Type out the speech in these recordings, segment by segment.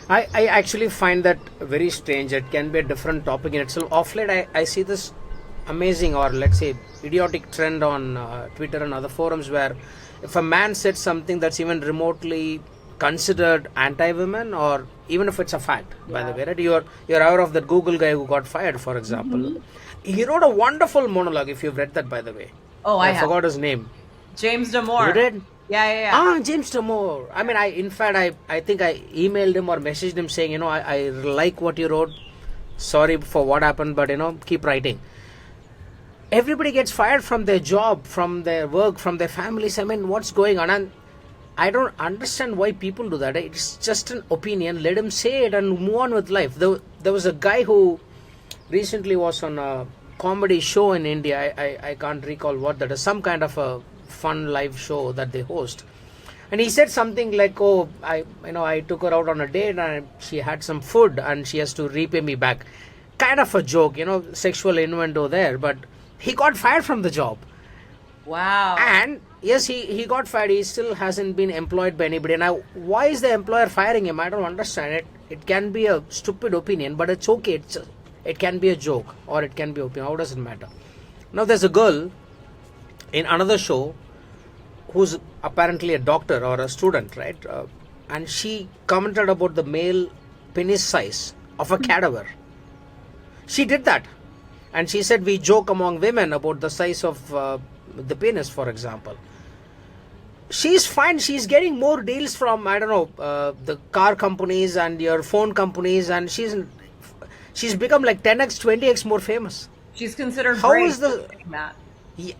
I actually find that very strange. It can be a different topic in itself. Off late, I see this amazing, or let's say idiotic trend on Twitter and other forums where if a man said something that's even remotely considered anti-women, or even if it's a fact, by the way, right? You're aware of that Google guy who got fired, for example. He wrote a wonderful monologue. If you've read that, by the way. Oh, I have. Forgot his name. James Damore. You did? Yeah. James Damore. I mean, I think I emailed him or messaged him saying, I like what you wrote. Sorry for what happened, but keep writing. Everybody gets fired from their job, from their work, from their families. I mean, what's going on? And I don't understand why people do that. It's just an opinion. Let him say it and move on with life. There was a guy who recently was on a comedy show in India. I can't recall what that is. Some kind of a fun live show that they host. And he said something like, "Oh, I took her out on a date and she had some food and she has to repay me back." Kind of a joke, sexual innuendo there. But he got fired from the job. Wow. And yes, he got fired. He still hasn't been employed by anybody. Now, why is the employer firing him? I don't understand it. It can be a stupid opinion, but it's okay. It can be a joke or it can be opinion. How does it matter? Now, there's a girl in another show who's apparently a doctor or a student, right? And she commented about the male penis size of a cadaver. She did that. And she said, we joke among women about the size of the penis, for example. She's fine. She's getting more deals from, the car companies and your phone companies. And she's become like 10x, 20x more famous. She's considered How brave is the... that. Yeah,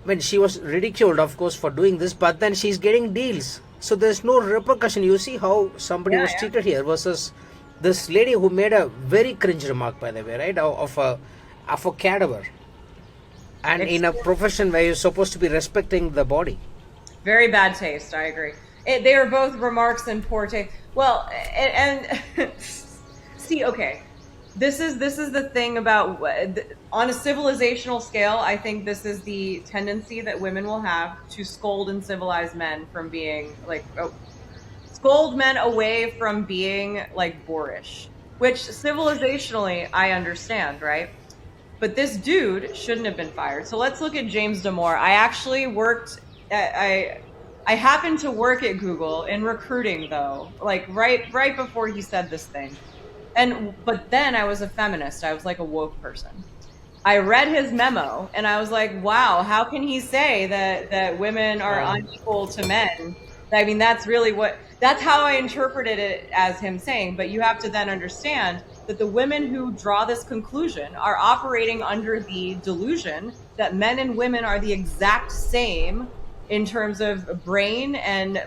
when she was ridiculed, of course, for doing this, but then she's getting deals. So there's no repercussion. You see how somebody was treated here versus this lady who made a very cringe remark, by the way, right? Of a cadaver. And in a profession where you're supposed to be respecting the body. Very bad taste, I agree. They are both remarks in poor taste. Well, and see, okay. This is the thing about, on a civilizational scale, I think this is the tendency that women will have to scold and civilize men from being like, scold men away from being like boorish, which civilizationally I understand, right? But this dude shouldn't have been fired. So let's look at James Damore. I actually I happened to work at Google in recruiting, though, like right before he said this thing. But then I was a feminist. I was like a woke person. I read his memo and I was like, wow, how can he say that women are unequal to men? I mean, that's how I interpreted it, as him saying. But you have to then understand that the women who draw this conclusion are operating under the delusion that men and women are the exact same in terms of brain, and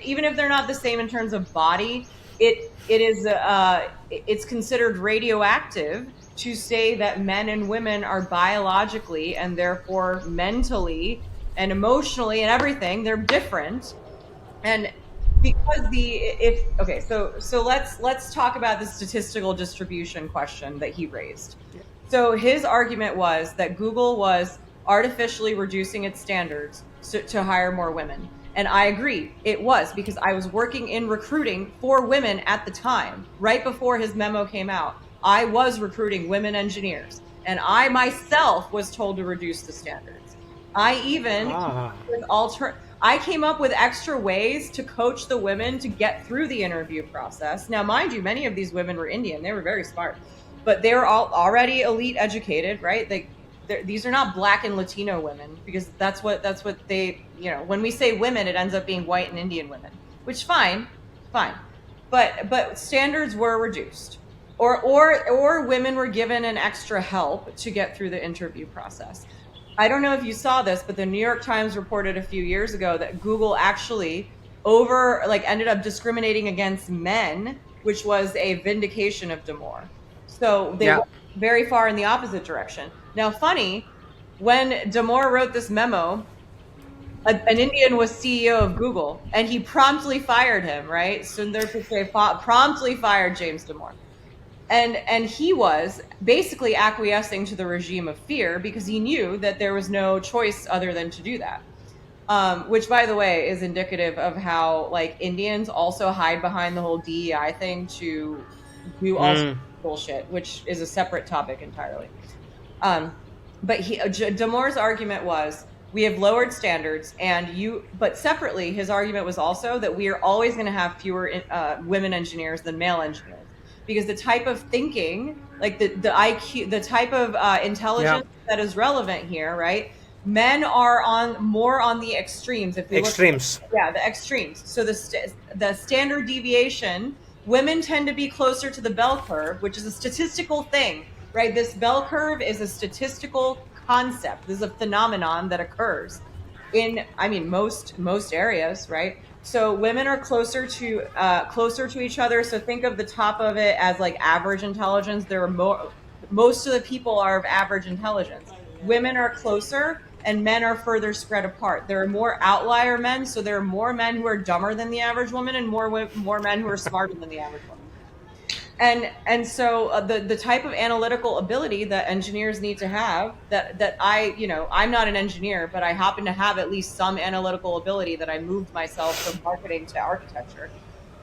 even if they're not the same in terms of body, it's considered radioactive to say that men and women are biologically and therefore mentally and emotionally and everything, they're different. And because so let's talk about the statistical distribution question that he raised. So his argument was that Google was artificially reducing its standards to hire more women. And I agree, it was, because I was working in recruiting for women at the time, right before his memo came out. I was recruiting women engineers, and I myself was told to reduce the standards. I even I came up with extra ways to coach the women to get through the interview process. Now, mind you, many of these women were Indian. They were very smart, but they were all already elite educated, right? These are not Black and Latino women, because that's what they, when we say women, it ends up being white and Indian women, which fine. But standards were reduced, or women were given an extra help to get through the interview process. I don't know if you saw this, but the New York Times reported a few years ago that Google actually ended up discriminating against men, which was a vindication of Damore. So they went very far in the opposite direction. Now, funny, when Damore wrote this memo, an Indian was CEO of Google, and he promptly fired him, right? Sundar Pichai promptly fired James Damore. And he was basically acquiescing to the regime of fear because he knew that there was no choice other than to do that. Which, by the way, is indicative of how like Indians also hide behind the whole DEI thing to do all sorts Mm. of bullshit, which is a separate topic entirely. Um, but Damore's argument was we have lowered standards, but separately, his argument was also that we are always going to have fewer women engineers than male engineers because the type of thinking, like the IQ, the type of Yeah. intelligence that is relevant here, right? Men are more on the extremes. If we look, Extremes. yeah, the extremes. So the standard deviation, women tend to be closer to the bell curve, which is a statistical thing, right? This bell curve is a statistical concept. This is a phenomenon that occurs in, I mean, most areas, right? So women are closer to each other. So think of the top of it as like average intelligence. There are most of the people are of average intelligence. Women are closer and men are further spread apart. There are more outlier men, so there are more men who are dumber than the average woman and more men who are smarter than the average woman. And so the type of analytical ability that engineers need to have that I'm not an engineer, but I happen to have at least some analytical ability that I moved myself from marketing to architecture.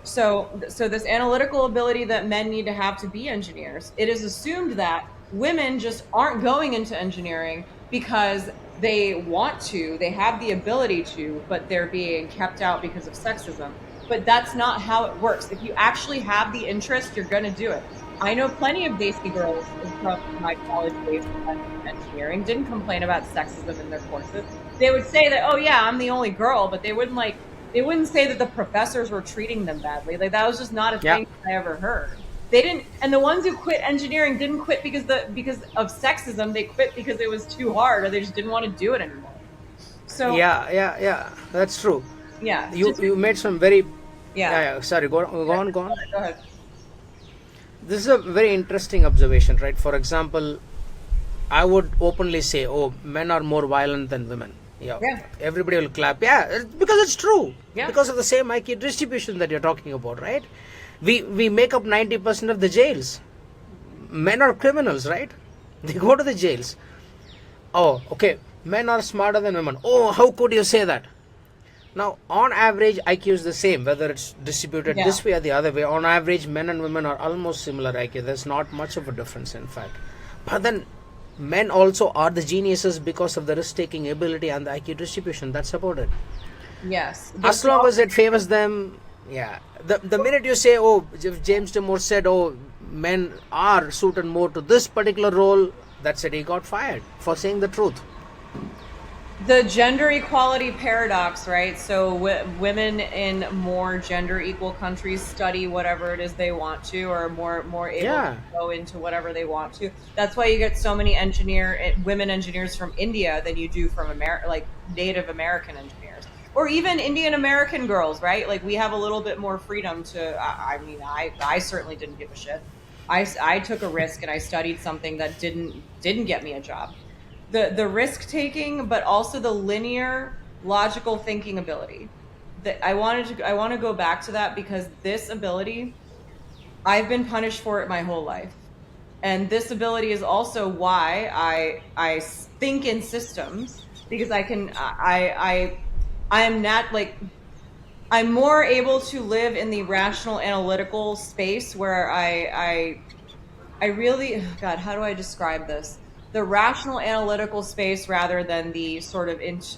So this analytical ability that men need to have to be engineers, it is assumed that women just aren't going into engineering because they want to, they have the ability to, but they're being kept out because of sexism. But that's not how it works. If you actually have the interest, you're going to do it. I know plenty of Daisy girls from my college days in engineering didn't complain about sexism in their courses. They would say that, oh yeah, I'm the only girl, but they wouldn't say that the professors were treating them badly. Like that was just not a thing I ever heard. They didn't, and the ones who quit engineering didn't quit because of sexism. They quit because it was too hard, or they just didn't want to do it anymore. So Yeah. That's true. yeah, You made some very yeah. Sorry, go on. Go ahead. This is a very interesting observation, right? For example, I would openly say, "Oh, men are more violent than women." Yeah. Everybody will clap. Yeah, because it's true. Yeah. Because of the same IQ distribution that you're talking about, right? We make up 90% of the jails. Men are criminals, right? They go to the jails. Oh, okay. Men are smarter than women. Oh, how could you say that? Now, on average, IQ is the same, whether it's distributed this way or the other way. On average, men and women are almost similar IQ. There's not much of a difference, in fact. But then, men also are the geniuses because of the risk-taking ability and the IQ distribution. That's about it. Yes. As long as it favors them, yeah. The minute you say, oh, if James Damore said, oh, men are suited more to this particular role, that's it. He got fired for saying the truth. The gender equality paradox, right? So women in more gender equal countries study whatever it is they want to, or more able to go into whatever they want to. That's why you get so many women engineers from India than you do from like Native American engineers, or even Indian American girls, right? Like we have a little bit more freedom to. I mean, I certainly didn't give a shit. I took a risk and I studied something that didn't get me a job. The risk taking, but also the linear logical thinking ability. I want to go back to that because this ability, I've been punished for it my whole life, and this ability is also why I think in systems, because I'm more able to live in the rational analytical space where I really, God, how do I describe this? The rational analytical space rather than the sort of okay.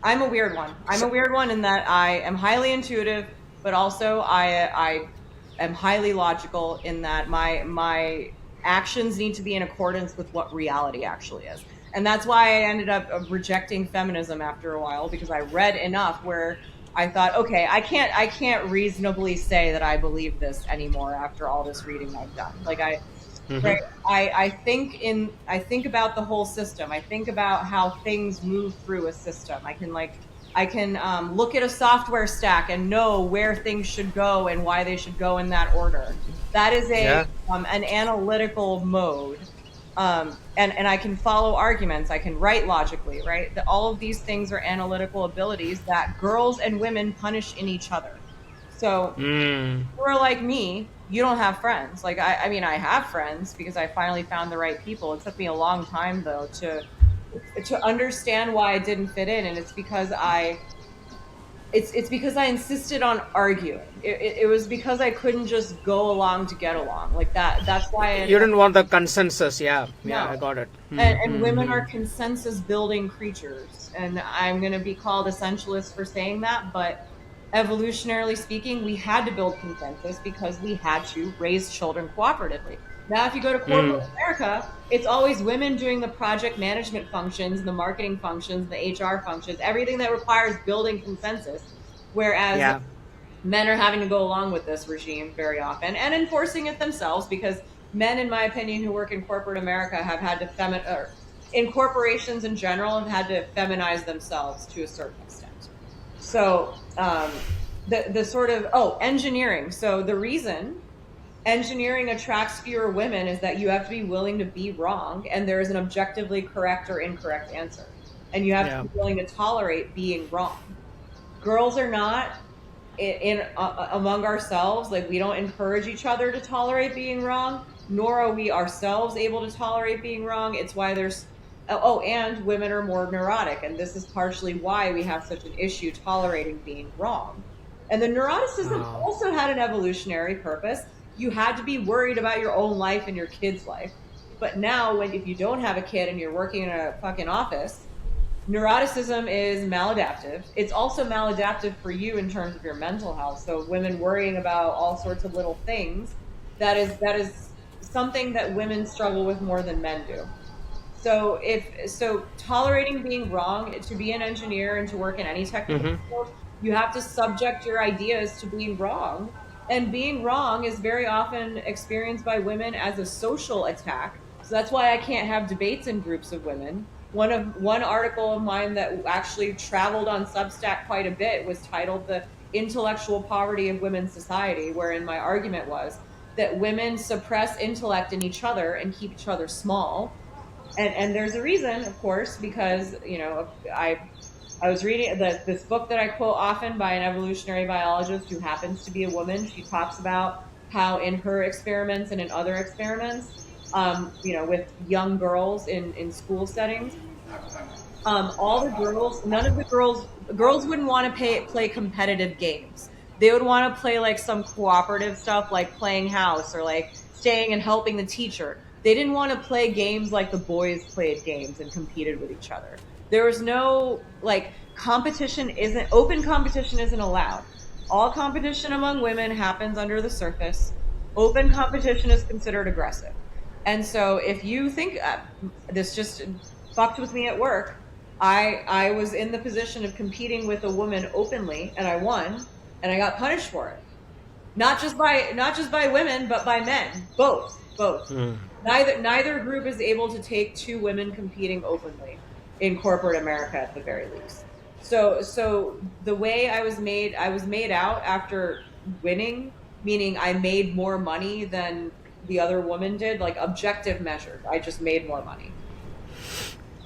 I'm a weird one. I'm a weird one in that I am highly intuitive, but also I am highly logical in that my actions need to be in accordance with what reality actually is. And that's why I ended up rejecting feminism after a while, because I read enough where I thought, okay, I can't reasonably say that I believe this anymore after all this reading I've done. Like right? I think about the whole system. I think about how things move through a system. I can look at a software stack and know where things should go and why they should go in that order. That is an analytical mode. And I can follow arguments. I can write logically, right? All of these things are analytical abilities that girls and women punish in each other. So if you're like me, you don't have friends. Like I mean, I have friends because I finally found the right people. It took me a long time though to understand why I didn't fit in, and it's because I insisted on arguing. It was because I couldn't just go along to get along like that. That's why You didn't want the consensus. Yeah, yeah, no. I got it. And women are consensus building creatures. And I'm going to be called essentialist for saying that, but evolutionarily speaking, we had to build consensus because we had to raise children cooperatively. Now, if you go to corporate America, it's always women doing the project management functions, the marketing functions, the HR functions, everything that requires building consensus. Whereas Yeah. men are having to go along with this regime very often and enforcing it themselves, because men, in my opinion, who work in corporate America have had to or in corporations in general have had to feminize themselves to a certain extent. So the sort of engineering. So the reason engineering attracts fewer women is that you have to be willing to be wrong, and there is an objectively correct or incorrect answer, and you have to be willing to tolerate being wrong. Girls are not in among ourselves, like we don't encourage each other to tolerate being wrong, nor are we ourselves able to tolerate being wrong. It's why there's and women are more neurotic, and this is partially why we have such an issue tolerating being wrong. And the neuroticism also had an evolutionary purpose. You had to be worried about your own life and your kid's life. But now, if you don't have a kid and you're working in a fucking office, neuroticism is maladaptive. It's also maladaptive for you in terms of your mental health. So women worrying about all sorts of little things, that is something that women struggle with more than men do. So tolerating being wrong, to be an engineer and to work in any technical field, you have to subject your ideas to being wrong. And being wrong is very often experienced by women as a social attack. So that's why I can't have debates in groups of women. One article of mine that actually traveled on Substack quite a bit was titled "The Intellectual Poverty of Women's Society," wherein my argument was that women suppress intellect in each other and keep each other small. And there's a reason, of course, because I was reading this book that I quote often by an evolutionary biologist who happens to be a woman. She talks about how in her experiments and in other experiments, with young girls in school settings, all the girls, none of the girls wouldn't want to play competitive games. They would want to play like some cooperative stuff, like playing house or like staying and helping the teacher. They didn't want to play games like the boys played games and competed with each other. There was no open competition isn't allowed. All competition among women happens under the surface. Open competition is considered aggressive. And so if you think this just fucked with me at work, I was in the position of competing with a woman openly, and I won, and I got punished for it. Not just by women, but by men. Both. Neither group is able to take two women competing openly in corporate America at the very least. So the way I was made out after winning, meaning I made more money than the other woman did, like objective measures. I just made more money.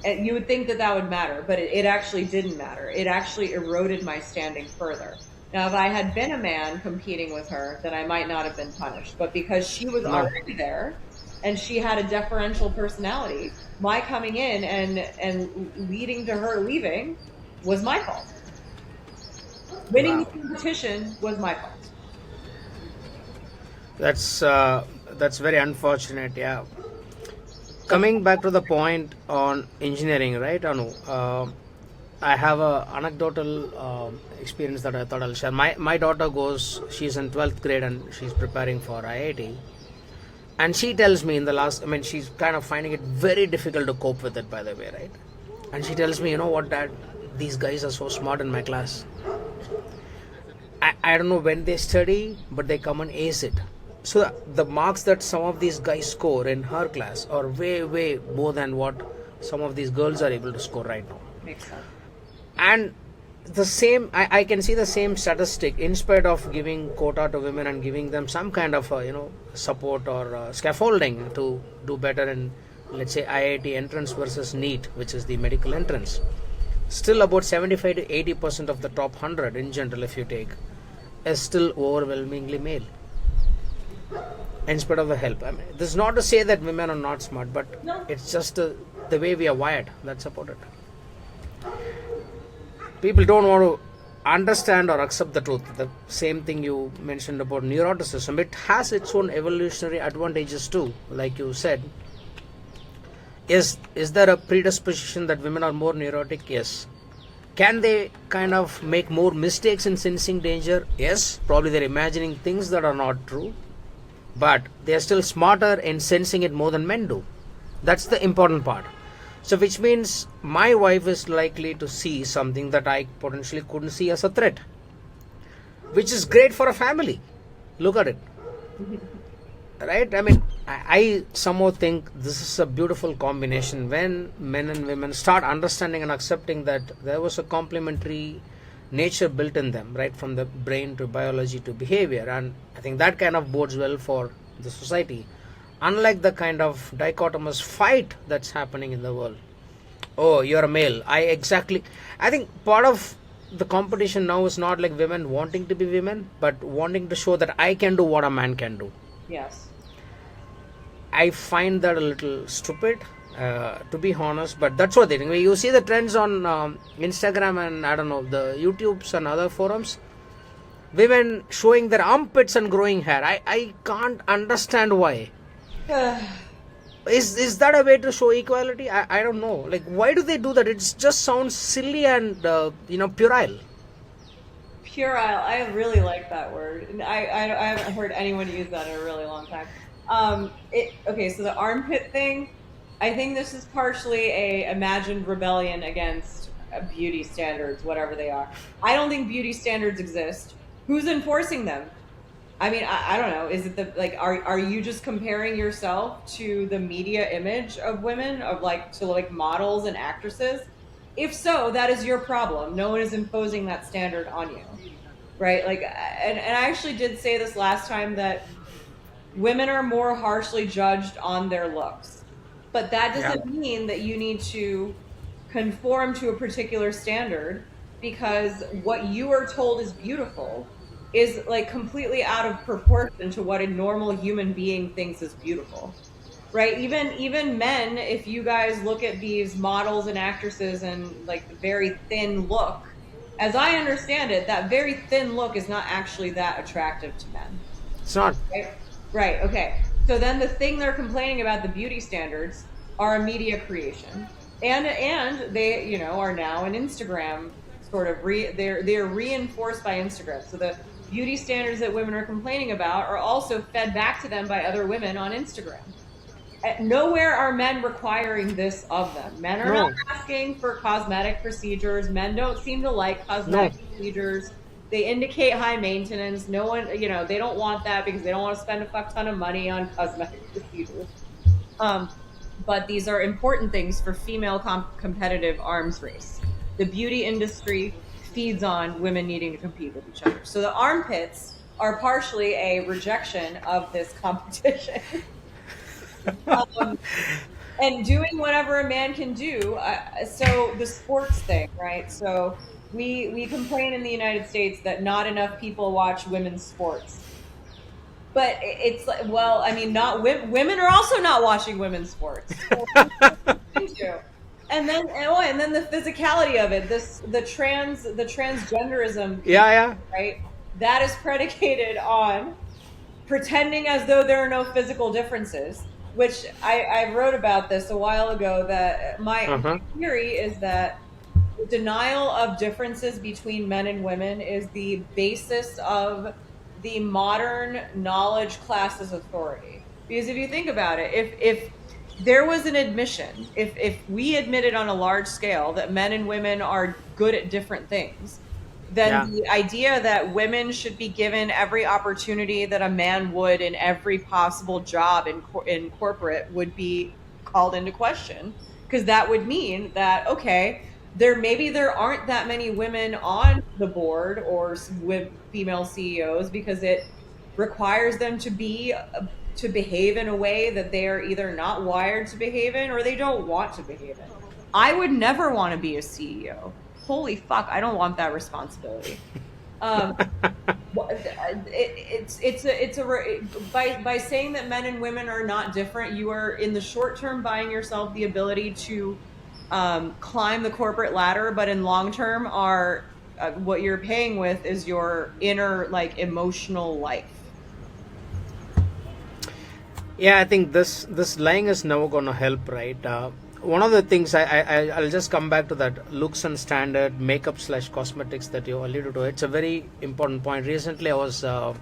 And you would think that would matter, but it actually didn't matter. It actually eroded my standing further. Now, if I had been a man competing with her, then I might not have been punished. But because she was already there and she had a deferential personality, my coming in and leading to her leaving was my fault. Winning the competition was my fault. That's very unfortunate. Yeah. Coming back to the point on engineering, right, Anu? I have a anecdotal experience that I thought I'll share. My daughter she's in 12th grade and she's preparing for IIT. And she tells me she's kind of finding it very difficult to cope with it, by the way, right? And she tells me, you know what, Dad, these guys are so smart in my class. I don't know when they study, but they come and ace it. So the marks that some of these guys score in her class are way, way more than what some of these girls are able to score right now. Makes sense. And the same, I can see the same statistic. In spite of giving quota to women and giving them some kind of support or scaffolding to do better in, let's say, IIT entrance versus NEET, which is the medical entrance, still about 75 to 80% of the top 100 in general, if you take, is still overwhelmingly male. In spite of the help. This is not to say that women are not smart, but no. It's just a the way we are wired. That's about it. People don't want to understand or accept the truth. The same thing you mentioned about neuroticism, it has its own evolutionary advantages too. Like you said, is there a predisposition that women are more neurotic? Yes. Can they kind of make more mistakes in sensing danger? Yes. Probably they're imagining things that are not true, but they're still smarter in sensing it more than men do. That's the important part. So which means my wife is likely to see something that I potentially couldn't see as a threat, which is great for a family. Look at it. Right? I mean, I somehow think this is a beautiful combination when men and women start understanding and accepting that there was a complementary nature built in them, right, from the brain to biology to behavior. And I think that kind of bodes well for the society, unlike the kind of dichotomous fight that's happening in the world. Oh, you're a male. I think part of the competition now is not like women wanting to be women, but wanting to show that I can do what a man can do. Yes. I find that a little stupid, to be honest, but that's what they think. When you see the trends on Instagram and I don't know, the YouTubes and other forums, women showing their armpits and growing hair. I can't understand why. Is that a way to show equality? I don't know. Like, why do they do that? It just sounds silly and puerile. Puerile. I really like that word. And I haven't heard anyone use that in a really long time. Okay, so the armpit thing, I think this is partially a imagined rebellion against beauty standards, whatever they are. I don't think beauty standards exist. Who's enforcing them? I mean, I don't know. Is it are you just comparing yourself to the media image of women, of to models and actresses? If so, that is your problem. No one is imposing that standard on you, right? And I actually did say this last time, that women are more harshly judged on their looks, but that doesn't mean that you need to conform to a particular standard, because what you are told is beautiful is completely out of proportion to what a normal human being thinks is beautiful, right? Even men, if you guys look at these models and actresses and the very thin look, as I understand it, that very thin look is not actually that attractive to men. It's not. Right. Okay. So then the thing they're complaining about, the beauty standards, are a media creation, and they are now an Instagram sort of they're reinforced by Instagram. So the beauty standards that women are complaining about are also fed back to them by other women on Instagram. Nowhere are men requiring this of them. Men are not asking for cosmetic procedures. Men don't seem to like cosmetic procedures. They indicate high maintenance. No one, they don't want that because they don't want to spend a fuck ton of money on cosmetic procedures. But these are important things for female competitive arms race. The beauty industry feeds on women needing to compete with each other. So the armpits are partially a rejection of this competition. And doing whatever a man can do. So the sports thing, right? So we complain in the United States that not enough people watch women's sports. But it's women are also not watching women's sports. So, and then the physicality of it, the transgenderism, right? That is predicated on pretending as though there are no physical differences. Which I wrote about this a while ago, that my theory is that the denial of differences between men and women is the basis of the modern knowledge class's authority. Because if you think about it, if there was an admission, if we admitted on a large scale that men and women are good at different things, then the idea that women should be given every opportunity that a man would in every possible job in corporate would be called into question. Because that would mean that, okay, there aren't that many women on the board or with female CEOs because it requires them to behave in a way that they are either not wired to behave in or they don't want to behave in. I would never want to be a CEO. Holy fuck, I don't want that responsibility. by saying that men and women are not different, you are in the short term buying yourself the ability to climb the corporate ladder, but in long term are what you're paying with is your inner like emotional life. Yeah, I think this lying is never going to help, right? One of the things I'll just come back to that looks and standard makeup slash cosmetics that you alluded to. It's a very important point. Recently, I was so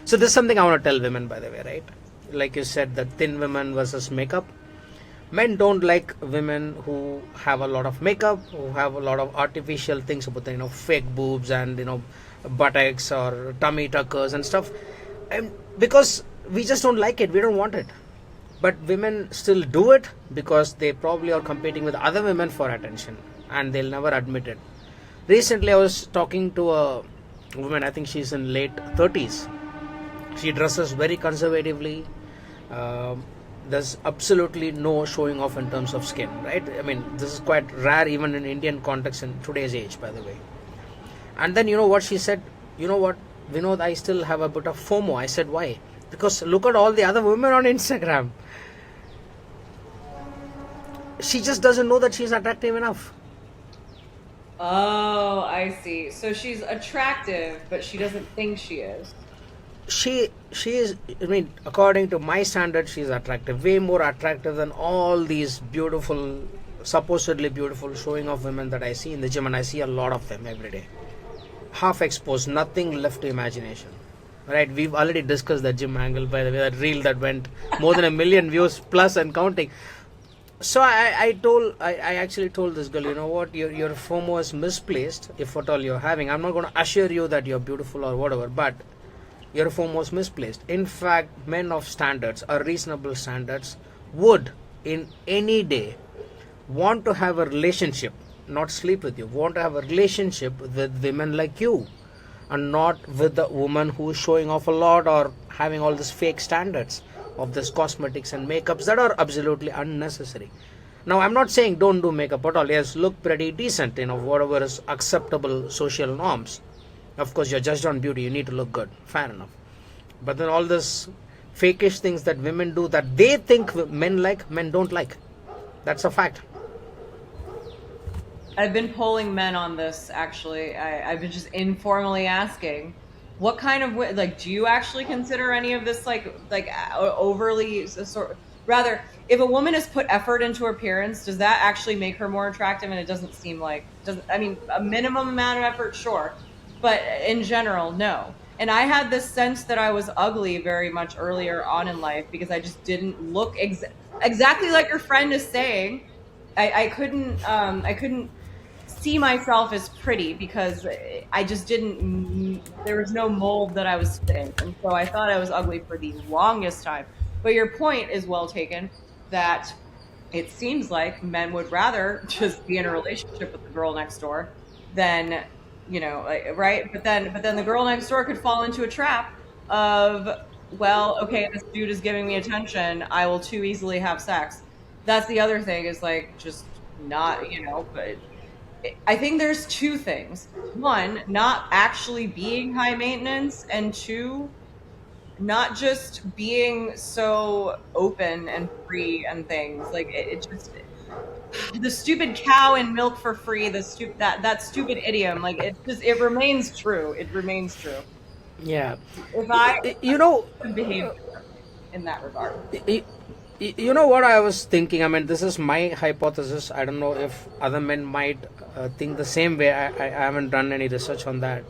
this is something I want to tell women, by the way, right? Like you said, the thin women versus makeup. Men don't like women who have a lot of makeup, who have a lot of artificial things about the, fake boobs and buttocks or tummy tuckers and stuff, and because we just don't like it, we don't want it. But women still do it because they probably are competing with other women for attention, and they'll never admit it. Recently, I was talking to a woman. I think she's in late 30s. She dresses very conservatively. There's absolutely no showing off in terms of skin, right? I mean, this is quite rare even in Indian context in today's age, by the way. And then you know what she said? You know what, Vinod, I still have a bit of FOMO. I said, why? Because look at all the other women on Instagram. She just doesn't know that she's attractive enough. Oh, I see. So she's attractive, but she doesn't think she is. She is, I mean, according to my standards, she's attractive, way more attractive than all these beautiful, supposedly beautiful showing off women that I see in the gym, and I see a lot of them every day. Half exposed, nothing left to imagination. Right, we've already discussed that gym angle, by the way, that reel that went more than 1 million views plus and counting. So I actually told this girl, you know what, your FOMO is misplaced, if at all you're having. I'm not going to assure you that you're beautiful or whatever, but your FOMO is misplaced. In fact, men of standards or reasonable standards would, in any day, want to have a relationship, not sleep with you, want to have a relationship with women like you, and not with the woman who is showing off a lot or having all these fake standards of this cosmetics and makeups that are absolutely unnecessary. Now, I'm not saying don't do makeup at all. Yes, look pretty decent, whatever is acceptable social norms. Of course, you're judged on beauty, you need to look good, fair enough. But then all this fakish things that women do that they think men like, men don't like. That's a fact. I've been polling men on this, actually. I've been just informally asking, what kind of, like, do you actually consider any of this, like overly, rather, if a woman has put effort into her appearance, does that actually make her more attractive? And it doesn't seem like, I mean, a minimum amount of effort, sure. But in general, no. And I had this sense that I was ugly very much earlier on in life because I just didn't look exactly like your friend is saying. I couldn't see myself as pretty because I just didn't, there was no mold that I was fitting. And so I thought I was ugly for the longest time. But your point is well taken, that it seems like men would rather just be in a relationship with the girl next door than, right? But then the girl next door could fall into a trap of, well, okay, this dude is giving me attention, I will too easily have sex. That's the other thing, is like, just not, but I think there's two things. One, not actually being high maintenance, and two, not just being so open and free and things. Like it just, the stupid cow and milk for free, that stupid idiom, like it remains true. It remains true. Yeah. If I behave in that regard. You know what I was thinking? I mean, this is my hypothesis. I don't know if other men might think the same way. I haven't done any research on that.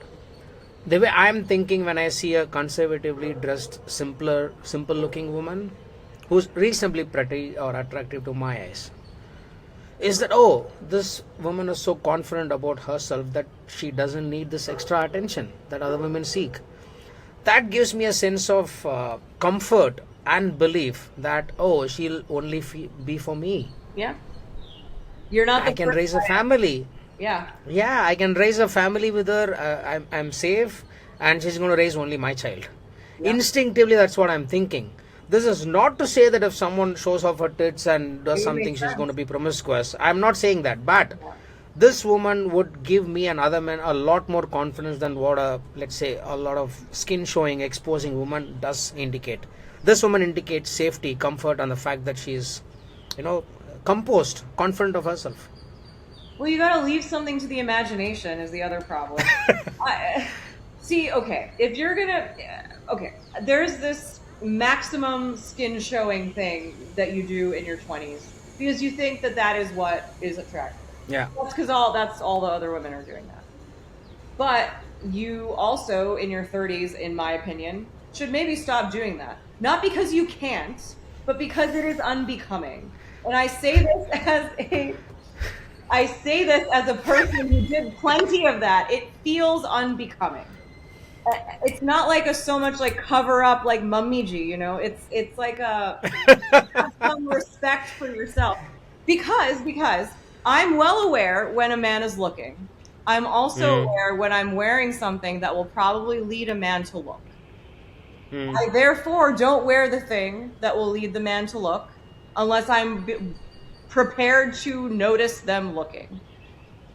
The way I'm thinking when I see a conservatively dressed, simple looking woman who's reasonably pretty or attractive to my eyes, is that, oh, this woman is so confident about herself that she doesn't need this extra attention that other women seek. That gives me a sense of comfort and belief that, oh, she'll only be for me. Yeah. You're not the I can raise a family. Yeah. Yeah, I can raise a family with her. I'm safe, and she's going to raise only my child. Yeah. Instinctively, that's what I'm thinking. This is not to say that if someone shows off her tits and does something, she's going to be promiscuous. I'm not saying that. But this woman would give me and other men a lot more confidence than what a, let's say, a lot of skin showing, exposing woman does indicate. This woman indicates safety, comfort, and the fact that she is, composed, confident of herself. Well, you gotta leave something to the imagination is the other problem. See, okay, if you're gonna, okay, there's this maximum skin showing thing that you do in your 20s because you think that is what is attractive. Yeah. That's because that's all the other women are doing that. But you also, in your 30s, in my opinion, should maybe stop doing that. Not because you can't, but because it is unbecoming. And I say this as a person who did plenty of that. It feels unbecoming. It's not like so much like cover up like mummiji, It's like have some respect for yourself. Because I'm well aware when a man is looking. I'm also aware when I'm wearing something that will probably lead a man to look. I therefore don't wear the thing that will lead the man to look unless I'm prepared to notice them looking.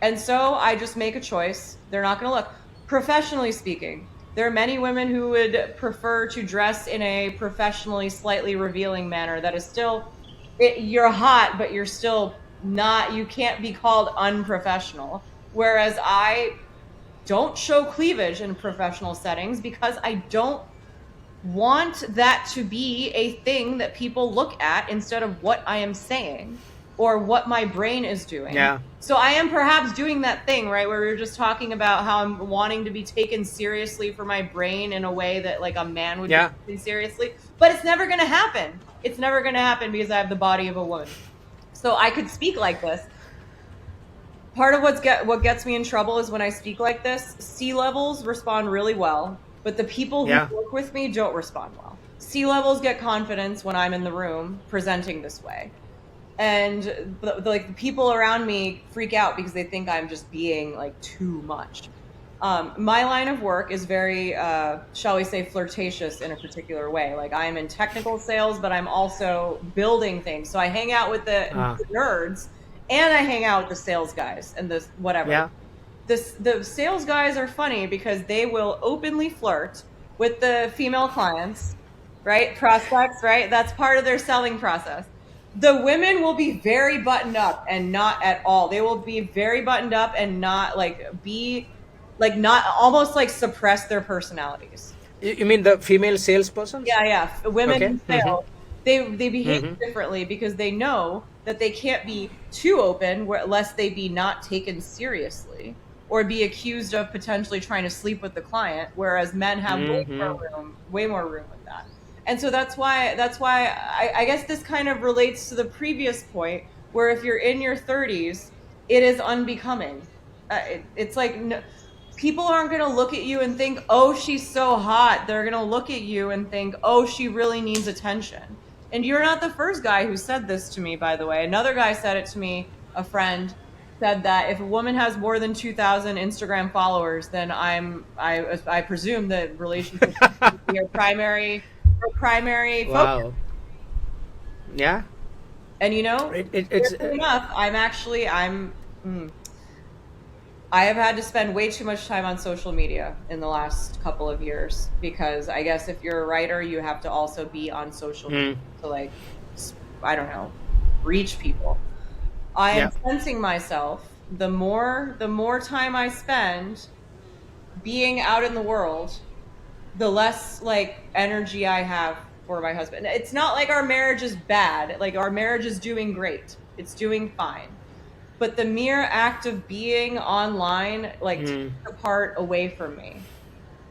And so I just make a choice. They're not going to look. Professionally speaking, there are many women who would prefer to dress in a professionally slightly revealing manner that is still, you're hot, but you're still not, you can't be called unprofessional. Whereas I don't show cleavage in professional settings because I don't want that to be a thing that people look at instead of what I am saying or what my brain is doing. Yeah. So I am perhaps doing that thing, right, where we were just talking about how I'm wanting to be taken seriously for my brain in a way that like a man would be taken seriously. But it's never going to happen. It's never going to happen because I have the body of a woman. So I could speak like this. Part of what gets me in trouble is when I speak like this, C-levels respond really well, but the people who work with me don't respond well. C-levels get confidence when I'm in the room presenting this way. And the people around me freak out because they think I'm just being like too much. My line of work is very, shall we say, flirtatious in a particular way. Like I am in technical sales, but I'm also building things. So I hang out with the nerds and I hang out with the sales guys and the whatever. Yeah. The sales guys are funny because they will openly flirt with the female clients, right? Prospects, right? That's part of their selling process. The women will be very buttoned up and not at all. They will be very buttoned up and not not almost like suppress their personalities. You mean the female salesperson? Yeah. Women in sales, they behave differently because they know that they can't be too open lest they be not taken seriously or be accused of potentially trying to sleep with the client, whereas men have way more room with that. And so that's why I guess this kind of relates to the previous point where if you're in your 30s, it is unbecoming. It's like people aren't going to look at you and think, oh, she's so hot. They're going to look at you and think, oh, she really needs attention. And you're not the first guy who said this to me, by the way. Another guy said it to me, a friend said that if a woman has more than 2,000 Instagram followers, then I presume the relationship is your primary focus. Wow. Yeah. And it's enough. I have had to spend way too much time on social media in the last couple of years because I guess if you're a writer, you have to also be on social media to reach people. I am sensing myself the more time I spend being out in the world, the less energy I have for my husband. It's not like our marriage is bad. Like our marriage is doing great. It's doing fine. But the mere act of being online takes a part away from me.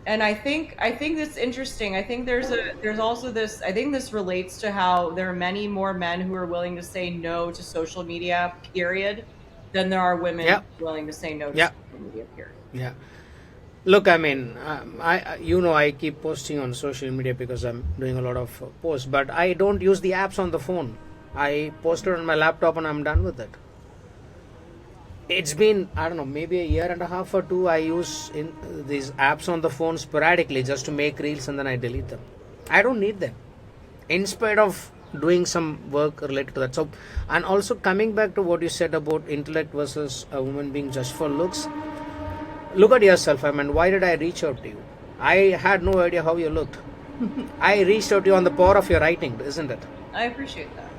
And I think that's interesting. I think there's also this. I think this relates to how there are many more men who are willing to say no to social media, period, than there are women willing to say no to social media, period. Yeah. Look, I mean, I keep posting on social media because I'm doing a lot of posts, but I don't use the apps on the phone. I post it on my laptop and I'm done with it. It's been, I don't know, maybe a year and a half or two. I use these apps on the phone sporadically just to make reels and then I delete them. I don't need them. In spite of doing some work related to that. So, and also coming back to what you said about intellect versus a woman being judged for looks, look at yourself. I mean, why did I reach out to you? I had no idea how you looked. I reached out to you on the power of your writing, isn't it? I appreciate that.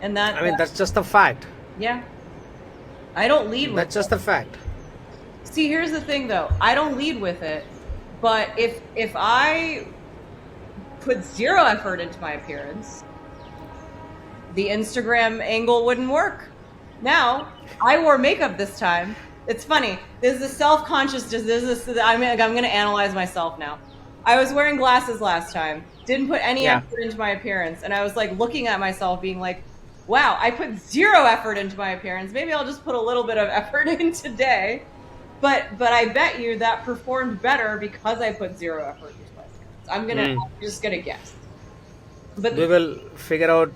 And that, I mean, that's just a fact. yeah. I don't lead with That's just a fact. See, here's the thing though. I don't lead with it, but if I put zero effort into my appearance, the Instagram angle wouldn't work. Now, I wore makeup this time. It's funny. This is a self-conscious. I'm going to analyze myself now. I was wearing glasses last time. Didn't put any effort into my appearance, and I was like looking at myself, being like, "Wow, I put zero effort into my appearance. Maybe I'll just put a little bit of effort in today." But I bet you that performed better because I put zero effort into my appearance. I'm just gonna guess. But we will figure out.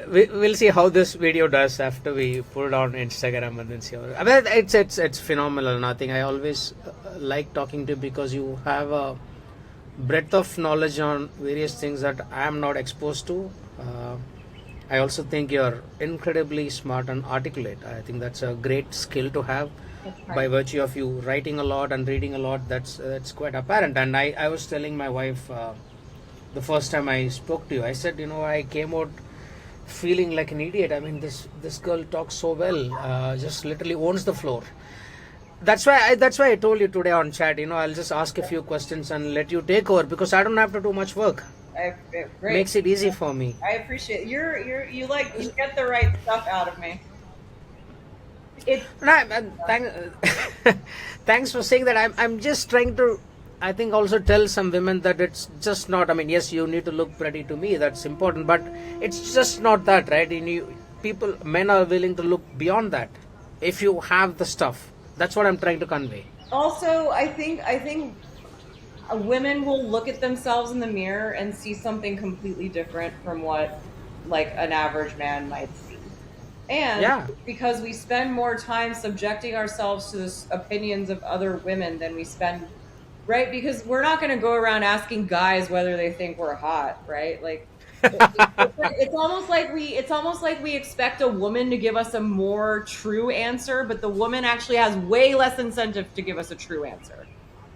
We'll see how this video does after we put it on Instagram and then see. I mean, it's phenomenal. Nothing. I always like talking to you because you have a breadth of knowledge on various things that I am not exposed to. I also think you're incredibly smart and articulate. I think that's a great skill to have. By virtue of you writing a lot and reading a lot, that's quite apparent. And I was telling my wife the first time I spoke to you, I said, I came out feeling like an idiot. I mean, this girl talks so well, just literally owns the floor. That's why I told you today on chat. I'll just ask a few questions and let you take over because I don't have to do much work. Great. Makes it easy for me. I appreciate it. You get the right stuff out of me. Thanks for saying that. I'm just trying to, I think, also tell some women that it's just not. I mean, yes, you need to look pretty to me. That's important, but it's just not that, right? Men are willing to look beyond that. If you have the stuff, that's what I'm trying to convey. Also, I think women will look at themselves in the mirror and see something completely different from what like an average man might see. And because we spend more time subjecting ourselves to the opinions of other women than we spend, right? Because we're not going to go around asking guys whether they think we're hot, right? Like it's almost like we expect a woman to give us a more true answer, but the woman actually has way less incentive to give us a true answer.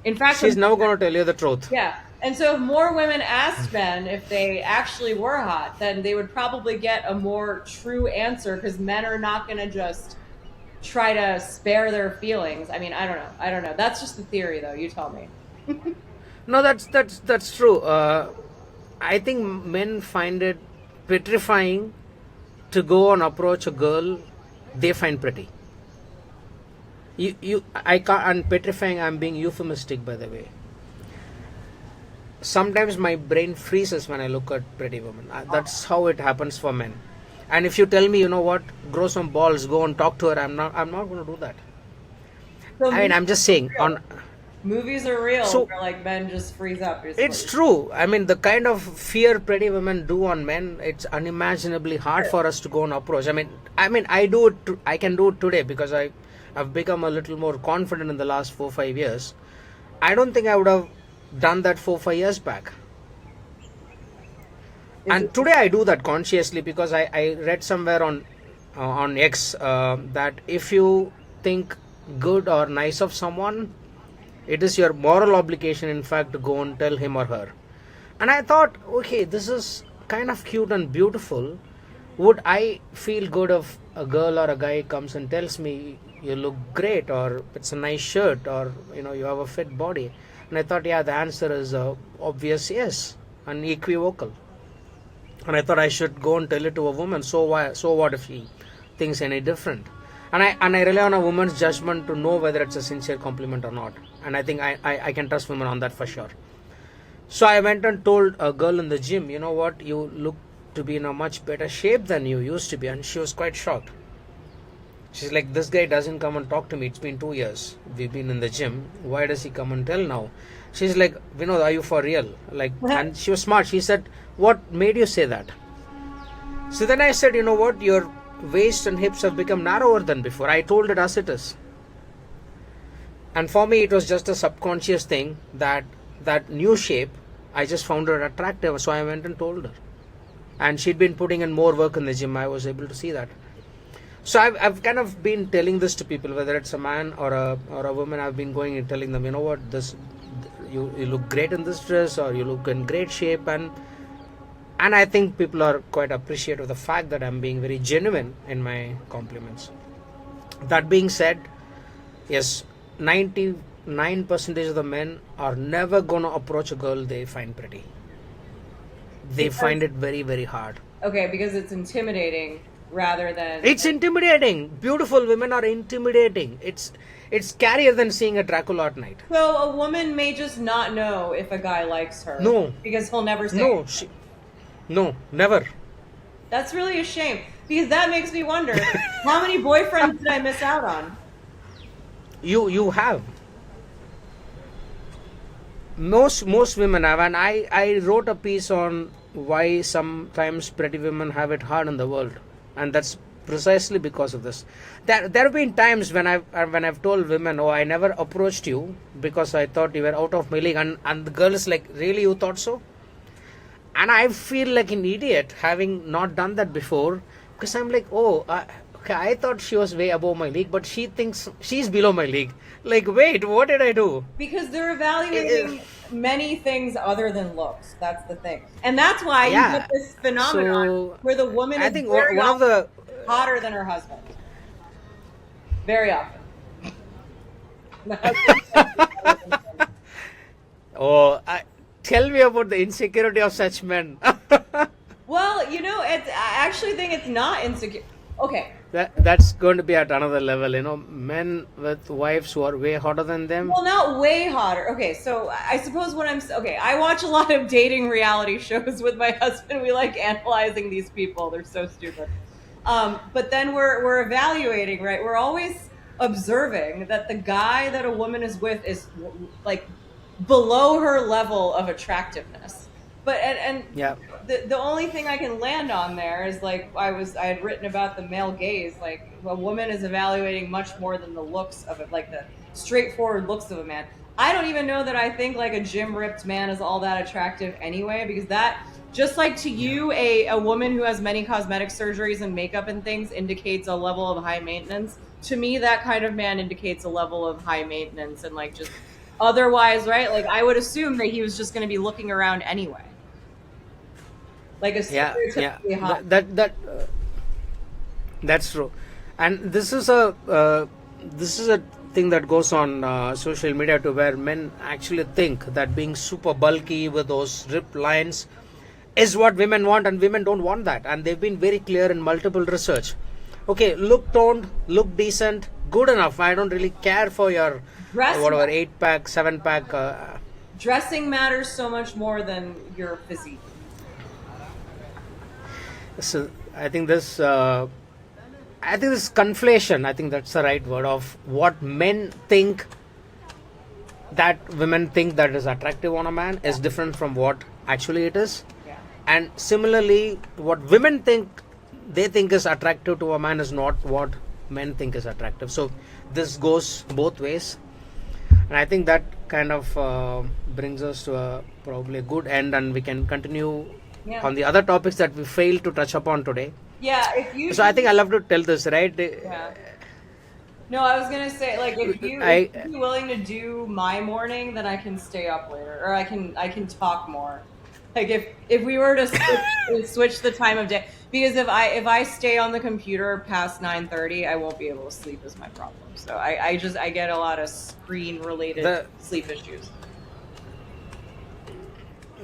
In fact, she's now going to tell you the truth. Yeah. And so if more women asked men if they actually were hot, then they would probably get a more true answer because men are not going to just try to spare their feelings. I mean, I don't know. That's just the theory, though. You tell me. No, that's true. I think men find it petrifying to go and approach a girl they find pretty. I can't, and petrifying, I'm being euphemistic, by the way. Sometimes my brain freezes when I look at pretty women. That's how it happens for men. And if you tell me, grow some balls, go and talk to her, I'm not going to do that. So I mean, I'm just saying. Movies are real. So, where like men just freeze up. It's true. I mean, the kind of fear pretty women do on men, it's unimaginably hard for us to go and approach. I mean, I do it. I can do it today because I've become a little more confident in the last 4-5 years. I don't think I would have done that 4-5 years back. And today I do that consciously because I read somewhere on X that if you think good or nice of someone, it is your moral obligation, in fact, to go and tell him or her. And I thought, okay, this is kind of cute and beautiful. Would I feel good if a girl or a guy comes and tells me you look great, or it's a nice shirt, or you have a fit body? And I thought, the answer is obvious yes, and equivocal. And I thought I should go and tell it to a woman. So what if she thinks any different? And I rely on a woman's judgment to know whether it's a sincere compliment or not. And I think I can trust women on that for sure. So I went and told a girl in the gym, you know what, you look to be in a much better shape than you used to be. And she was quite shocked. She's like, this guy doesn't come and talk to me. It's been 2 years. We've been in the gym. Why does he come and tell now? She's like, Vinod, are you for real? And she was smart. She said, what made you say that? So then I said, you know what, your waist and hips have become narrower than before. I told it as it is. And for me, it was just a subconscious thing that new shape, I just found her attractive. So I went and told her. and she'd been putting in more work in the gym. I was able to see that. So I've kind of been telling this to people, whether it's a man or a woman. I've been going and telling them, you know what, this you look great in this dress, or you look in great shape, and I think people are quite appreciative of the fact that I'm being very genuine in my compliments. That being said, yes, 99% of the men are never gonna approach a girl they find pretty. They find it very, very hard. Okay, because it's intimidating rather than... It's intimidating. Beautiful women are intimidating. It's scarier than seeing a Dracula at night. So a woman may just not know if a guy likes her. No. Because he'll never say. No, never. That's really a shame. Because that makes me wonder, how many boyfriends did I miss out on? You have. Most women have, and I wrote a piece on why sometimes pretty women have it hard in the world, and that's precisely because of this. There have been times when I've told women, oh, I never approached you because I thought you were out of my league, and the girl is like, really, you thought so? And I feel like an idiot having not done that before, because I'm like, oh, okay, I thought she was way above my league, but she thinks she's below my league. Like, wait, what did I do? Because they're evaluating many things other than looks. That's the thing. And that's why you get this phenomenon where the woman is very often hotter than her husband. Very often. Tell me about the insecurity of such men. Well, I actually think it's not insecure. Okay. That's going to be at another level, men with wives who are way hotter than them. Well, not way hotter. Okay, so I suppose I watch a lot of dating reality shows with my husband. We like analyzing these people. They're so stupid. But then we're evaluating, right? We're always observing that the guy that a woman is with is like below her level of attractiveness. But the only thing I can land on there is like I had written about the male gaze. Like a woman is evaluating much more than the looks of it, like the straightforward looks of a man. I don't even know that I think like a gym ripped man is all that attractive anyway, because that, just like to you, a woman who has many cosmetic surgeries and makeup and things indicates a level of high maintenance. To me, that kind of man indicates a level of high maintenance and like just otherwise, right? Like I would assume that he was just going to be looking around anyway. Like a stereotypically hot. That's true, and this is a thing that goes on social media too, where men actually think that being super bulky with those ripped lines is what women want, and women don't want that, and they've been very clear in multiple research. Okay, look toned, look decent, good enough. I don't really care for your whatever 8-pack, 7-pack. Dressing matters so much more than your physique. So I think this conflation, I think that's the right word, of what men think that women think that is attractive on a man is different from what actually it is. Yeah. And similarly, what women think they think is attractive to a man is not what men think is attractive. So this goes both ways. And I think that kind of brings us to probably a good end, and we can continue on the other topics that we failed to touch upon today. Yeah, So I think I love to tell this, right? Yeah. No, I was gonna say, like, if you're willing to do my morning, then I can stay up later, or I can talk more. Like if we were to switch the time of day, because if I stay on the computer past 9:30, I won't be able to sleep is my problem. So I get a lot of screen related sleep issues.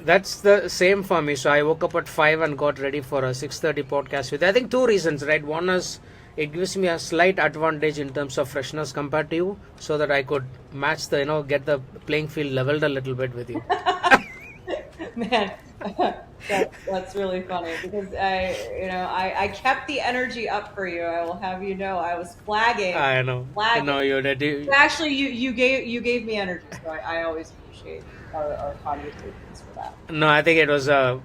That's the same for me. So I woke up at 5 and got ready for a 6:30 podcast with. I think two reasons, right? One is it gives me a slight advantage in terms of freshness compared to you, so that I could match get the playing field leveled a little bit with you. Man, that's really funny, because I kept the energy up for you. I will have you know, I was flagging. I know. I know you did. Actually, you gave me energy, so I always appreciate our conversations for that. No, I think it was a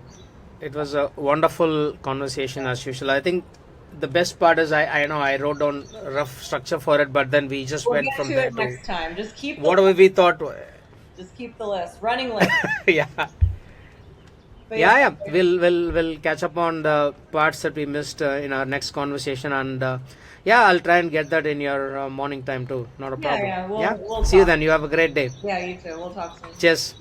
wonderful conversation as usual. I think the best part is I wrote down a rough structure for it, but then we just went from there to next time. Just keep whatever we thought. Just keep the list, running list. Yeah. But Yeah. We'll catch up on the parts that we missed in our next conversation, and yeah, I'll try and get that in your morning time too. Not a problem. Yeah, we'll See you talk. then. You have a great day. Yeah, you too. We'll talk soon. Cheers.